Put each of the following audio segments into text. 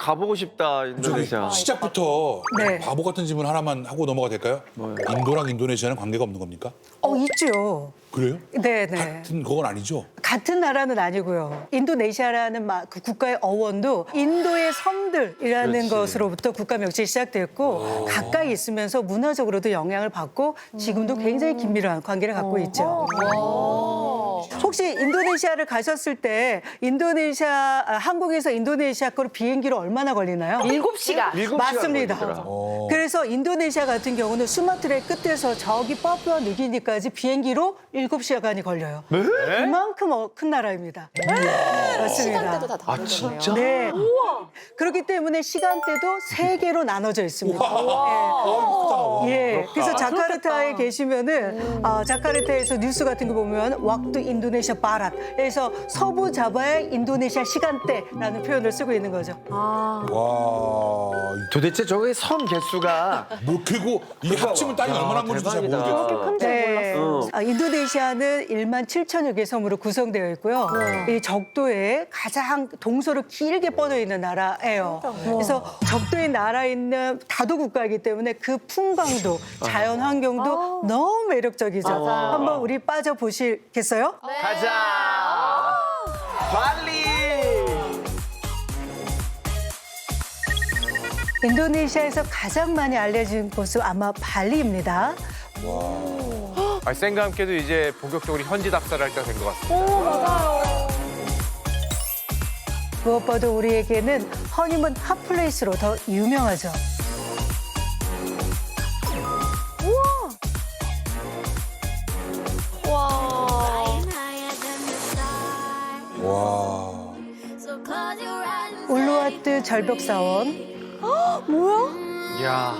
가보고 싶다, 인도네시아. 시작부터 네. 바보 같은 질문 하나만 하고 넘어가 될까요? 뭐요? 인도랑 인도네시아는 관계가 없는 겁니까? 있죠. 그래요? 네네. 같은 그건 아니죠? 같은 나라는 아니고요. 인도네시아라는 그 국가의 어원도 인도의 섬들이라는 그렇지. 것으로부터 국가 명칭이 시작됐고 가까이 있으면서 문화적으로도 영향을 받고 지금도 굉장히 긴밀한 관계를 갖고 있죠. 혹시 인도네시아를 가셨을 때 한국에서 인도네시아 거로 비행기로 얼마나 걸리나요? 7시간. 7시간 맞습니다. 걸리더라. 그래서 인도네시아 같은 경우는 수마트라의 끝에서 저기 파푸아 뉴기니까지 비행기로 7시간이 걸려요. 그만큼 큰 나라입니다. 맞습니다. 시간대도 다 다른 거네요. 진짜? 네. 그렇기 때문에 시간대도 3개로 나눠져 있습니다. 예. 그래서 자카르타에 계시면은 자카르타에서 뉴스 같은 거 보면 왁두 인도네시아 바랏. 그래서 서부 자바의 인도네시아 시간대라는 표현을 쓰고 있는 거죠. 와, 도대체 저기 섬 개수가 뭐 그리고 이 합치면 땅이 얼마나 건지 잘 대박이다. 모르겠어요. 네. 인도네시아는 1만 7천여 개 섬으로 구성되어 있고요. 이 적도에 가장 동서로 길게 뻗어 있는 나라예요. 그래서 적도에 나라 있는 다도 국가이기 때문에 그 풍광도 자연 환경도 너무 매력적이죠. 한번 우리 빠져 보시겠어요? 가자. 발리. 인도네시아에서 가장 많이 알려진 곳은 아마 발리입니다. 쌩과 함께도 이제 본격적으로 현지 답사를 할 때가 된 것 같습니다. 무엇보다 우리에게는 허니문 핫플레이스로 더 유명하죠. 와, 울루와트 절벽사원, 야.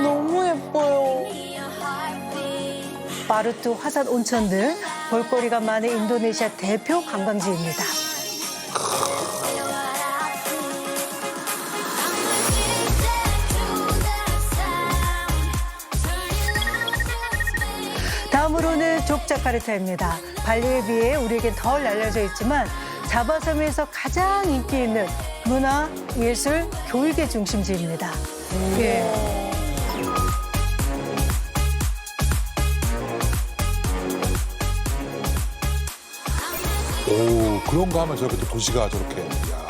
너무 예뻐요. 마루트 화산 온천 등 볼거리가 많은 인도네시아 대표 관광지입니다. 다음으로는 족자카르타입니다. 발리에 비해 우리에겐 덜 알려져 있지만 자바섬에서 가장 인기 있는 문화, 예술, 교육의 중심지입니다. 예. 오, 그런 거 하면 저렇게 또 도시가 저렇게. 야.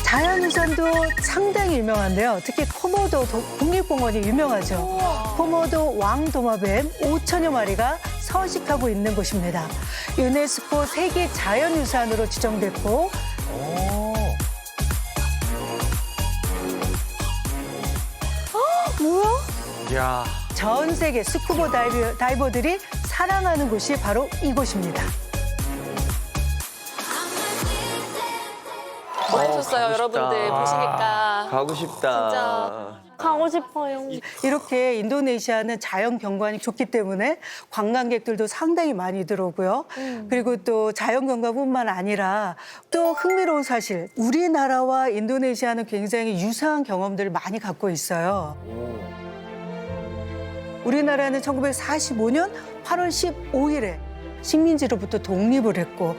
자연유산도 상당히 유명한데요. 특히 코모도 국립공원이 유명하죠. 코모도 왕도마뱀 5천여 마리가 서식하고 있는 곳입니다. 유네스코 세계 자연유산으로 지정됐고 야. 전 세계 스쿠버 다이버들이 사랑하는 곳이 바로 이곳입니다. 어떠셨어요, 여러분들 보시니까? 가고 싶다. 진짜. 가고 싶어요. 이렇게 인도네시아는 자연 경관이 좋기 때문에 관광객들도 상당히 많이 들어오고요. 그리고 또 자연 경관뿐만 아니라 또 흥미로운 사실, 우리나라와 인도네시아는 굉장히 유사한 경험들을 많이 갖고 있어요. 우리나라는 1945년 8월 15일에 식민지로부터 독립을 했고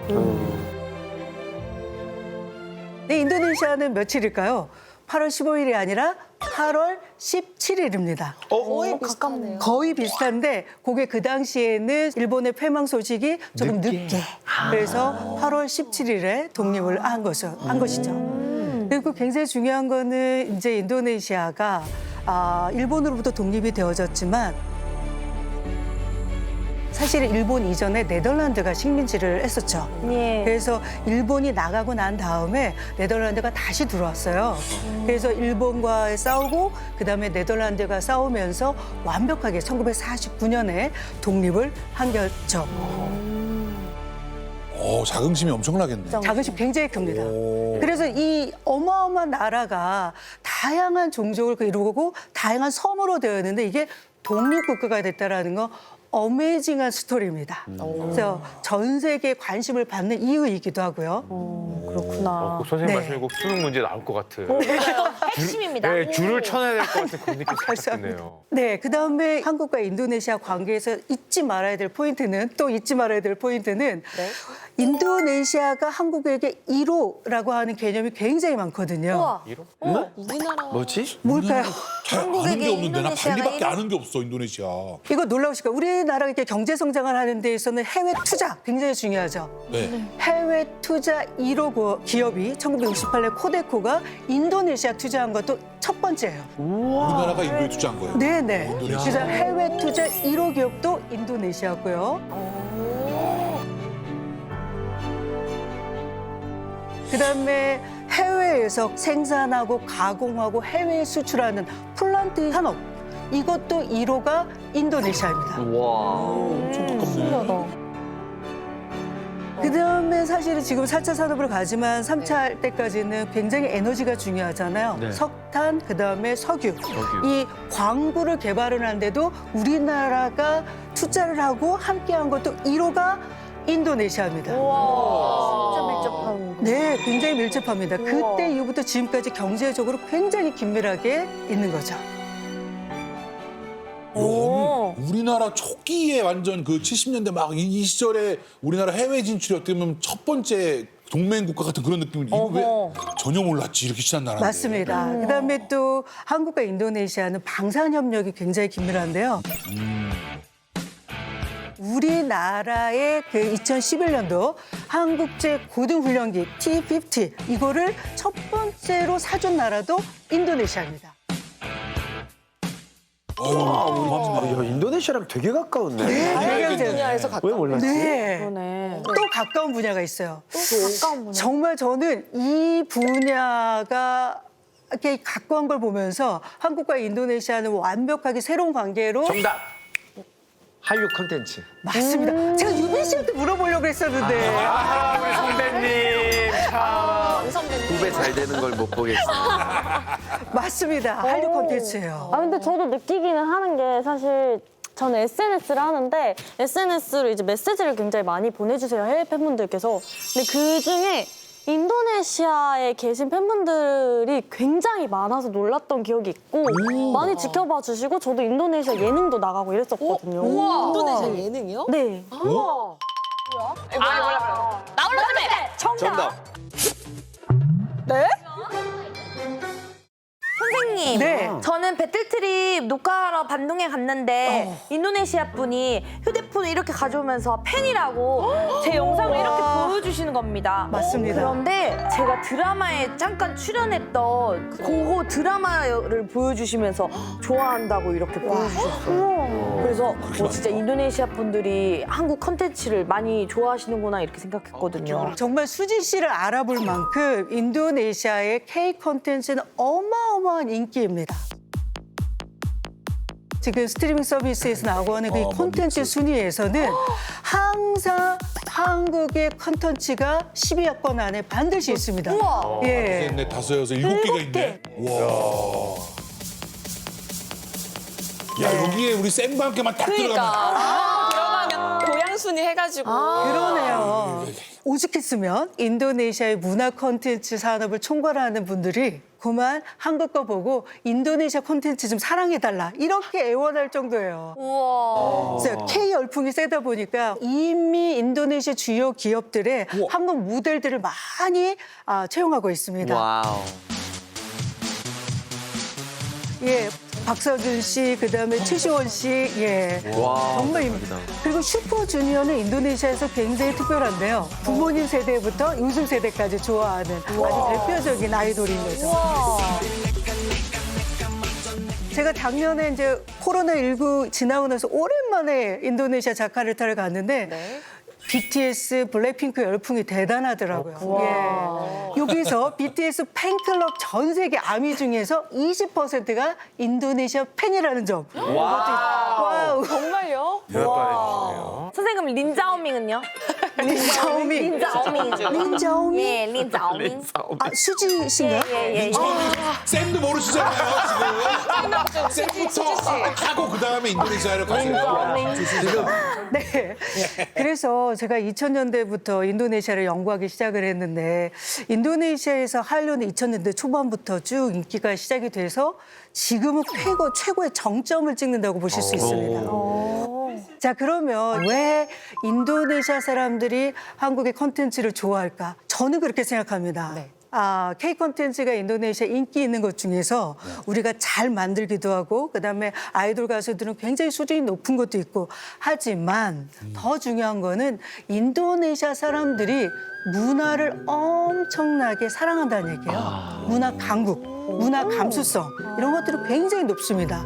네, 인도네시아는 며칠일까요? 8월 15일이 아니라 8월 17일입니다. 거의 가깝네요. 거의 비슷한데 그게 그 당시에는 일본의 패망 소식이 조금 늦게. 그래서 8월 17일에 독립을 한 것이죠. 그리고 굉장히 중요한 거는 이제 인도네시아가 일본으로부터 독립이 되어졌지만 사실 일본 이전에 네덜란드가 식민지를 했었죠. 그래서 일본이 나가고 난 다음에 네덜란드가 다시 들어왔어요. 그래서 일본과 싸우고 그다음에 네덜란드가 싸우면서 완벽하게 1949년에 독립을 한 거죠. 자긍심이 엄청나겠네. 자긍심 굉장히 큽니다. 오. 그래서 이 어마어마한 나라가 다양한 종족을 이루고 다양한 섬으로 되어 있는데 이게 독립국가가 됐다라는 거 어메이징한 스토리입니다. 그래서 전 세계에 관심을 받는 이유이기도 하고요. 그렇구나. 선생님 말씀이 꼭 수능 문제 나올 것 같은. 핵심입니다. 네, 줄을 쳐내야 될 것 같은 그런 느낌 살짝 드네요. 네, 그다음에 한국과 인도네시아 관계에서 잊지 말아야 될 포인트는 인도네시아가 한국에게 1호라고 하는 개념이 굉장히 많거든요. 우와. 이로? 우리나라. 뭐지? 뭘까요? 잘 아는 게 없는데 나 인도네시아가 발리밖에 아는 게 없어 인도네시아. 이거 놀라우실까? 우리나라가 이렇게 경제 성장을 하는 데 있어서는 해외 투자 굉장히 중요하죠. 네. 해외 투자 1호 기업이 1968년 코데코가 인도네시아 투자한 것도 첫 번째예요. 우리나라가 인도에 투자한 거예요. 네네. 인도네시아. 그래서 해외 투자 1호 기업도 인도네시아고요. 그다음에 해외에서 생산하고 가공하고 해외에 수출하는 플란트 산업 이것도 1호가 인도네시아입니다. 와. 엄청 가깝네. 그다음에 사실은 지금 4차 산업을 가지만 3차 때까지는 굉장히 에너지가 중요하잖아요. 네. 석탄, 그다음에 석유. 이 광구를 개발을 하는데도 우리나라가 투자를 하고 함께한 것도 1호가 인도네시아입니다. 진짜 밀접한. 네, 굉장히 밀접합니다. 그때 이후부터 지금까지 경제적으로 굉장히 긴밀하게 있는 거죠. 우리나라 초기에 완전 그 70년대 막 이 시절에 우리나라 해외 진출이 어떻게 보면 첫 번째 동맹 국가 같은 그런 느낌을 이거 왜 전혀 몰랐지 이렇게 친한 나라인데. 맞습니다. 그다음에 또 한국과 인도네시아는 방산 협력이 굉장히 긴밀한데요. 우리나라의 그 2011년도 한국제 고등훈련기 T-50 이거를 첫 번째로 사준 나라도 인도네시아입니다. 야, 인도네시아랑 되게 가까웠네. 분야에서 왜 몰랐지? 네. 그러네. 또 가까운 분야가 있어요. 가까운 분야. 정말 저는 이 분야가 이렇게 가까운 걸 보면서 한국과 인도네시아는 완벽하게 새로운 관계로 정답. 한류 콘텐츠. 맞습니다. 제가 유빈 씨한테 물어보려고 했었는데. 우리 선배님 참. 왕 선배님. 후배 잘 되는 걸 못 보겠어. 맞습니다. 한류 콘텐츠예요. 아 근데 저도 느끼기는 하는 게 사실 저는 SNS를 하는데 SNS로 이제 메시지를 굉장히 많이 보내주세요 해외 팬분들께서. 근데 그 중에 인도네시아에 계신 팬분들이 굉장히 많아서 놀랐던 기억이 있고 많이 지켜봐 주시고 저도 인도네시아 예능도 나가고 이랬었거든요. 우와. 인도네시아 예능이요? 네. 우와. 뭐야? 나올라 선배. 정답. 선생님, 네. 저는 배틀트립 녹화하러 반동에 갔는데 인도네시아 분이 휴대폰을 이렇게 가져오면서 팬이라고 제 영상을 이렇게 보여주시는 겁니다. 맞습니다. 그런데 제가 드라마에 잠깐 출연했던 그거 드라마를 보여주시면서 좋아한다고 이렇게 보여주셨어요. 그래서 진짜 인도네시아 분들이 한국 컨텐츠를 많이 좋아하시는구나 이렇게 생각했거든요. 정말 수지 씨를 알아볼 만큼 인도네시아의 K 콘텐츠는 어마어마한 인기입니다. 지금 스트리밍 서비스에서 나오는 그 콘텐츠 순위에서는 항상 한국의 콘텐츠가 10위권 안에 반드시 있습니다. 우와. 예. 넷, 다섯, 여섯, 7개가 있네. 와. 야 여기에 우리 생방께만 딱 들어가면 들어가면 고양순이 해가지고. 그러네요. 오죽했으면 인도네시아의 문화 콘텐츠 산업을 총괄하는 분들이 그만 한국 거 보고 인도네시아 콘텐츠 좀 사랑해달라 이렇게 애원할 정도예요. 우와. 그래서 K 열풍이 세다 보니까 이미 인도네시아 주요 기업들의 한국 모델들을 많이 채용하고 있습니다. 와우. 예, 박서준 씨, 그다음에 최시원 씨, 예. 와. 정말 대박이다. 그리고 슈퍼주니어는 인도네시아에서 굉장히 특별한데요. 부모님 세대부터 요즘 세대까지 좋아하는 아주 대표적인 아이돌인 거죠. 제가 작년에 이제 코로나19 지나고 나서 오랜만에 인도네시아 자카르타를 갔는데 BTS, 블랙핑크 열풍이 대단하더라고요. 예. 여기서 BTS 팬클럽 전 세계 아미 중에서 20%가 인도네시아 팬이라는 점. 와우. 정말요? 대박이네요. 선생님 린자오밍은요? 린자오밍. 린자오밍. 예, 린자오밍. 아, 수지 씨인가요? 예. 쌤도 모르시잖아요 지금. 쌤부터 하고 그 다음에 인도네시아를 가세요. 네. 그래서 제가 2000년대부터 인도네시아를 연구하기 시작을 했는데 인도네시아에서 한류는 2000년대 초반부터 쭉 인기가 시작이 돼서 지금은 최고의 정점을 찍는다고 보실 수 있습니다. 자, 그러면 왜 인도네시아 사람들이 한국의 콘텐츠를 좋아할까? 저는 그렇게 생각합니다. K 콘텐츠가 인도네시아 인기 있는 것 중에서 우리가 잘 만들기도 하고 그다음에 아이돌 가수들은 굉장히 수준이 높은 것도 있고 하지만 더 중요한 거는 인도네시아 사람들이 문화를 엄청나게 사랑한다는 얘기예요. 문화 강국, 문화 감수성 이런 것들이 굉장히 높습니다.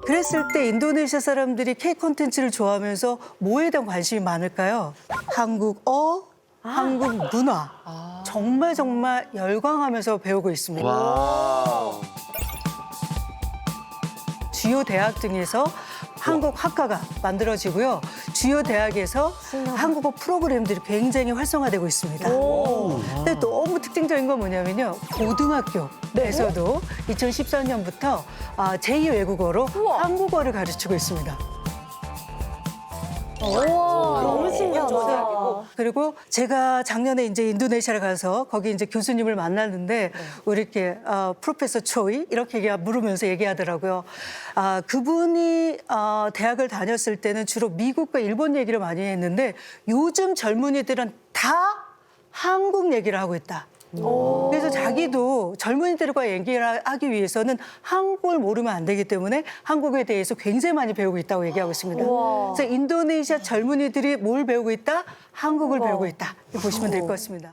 그랬을 때 인도네시아 사람들이 K 콘텐츠를 좋아하면서 뭐에 대한 관심이 많을까요? 한국어, 한국 문화. 정말 열광하면서 배우고 있습니다. 와. 주요 대학 등에서 한국 학과가 만들어지고요. 주요 대학에서 한국어 프로그램들이 굉장히 활성화되고 있습니다. 근데 너무 특징적인 건 뭐냐면요. 고등학교에서도 2014년부터 제2 외국어로 한국어를 가르치고 있습니다. 너무 신기하다. 그리고 제가 작년에 이제 인도네시아를 가서 거기 이제 교수님을 만났는데 우리 이렇게 프로페서 초이 이렇게 물으면서 얘기하더라고요. 그분이 대학을 다녔을 때는 주로 미국과 일본 얘기를 많이 했는데 요즘 젊은이들은 다 한국 얘기를 하고 있다. 그래서 자기도 젊은이들과 얘기를 하기 위해서는 한국을 모르면 안 되기 때문에 한국에 대해서 굉장히 많이 배우고 있다고 얘기하고 있습니다. 그래서 인도네시아 젊은이들이 뭘 배우고 있다? 한국을 배우고 있다. 이렇게 보시면 될 것 같습니다.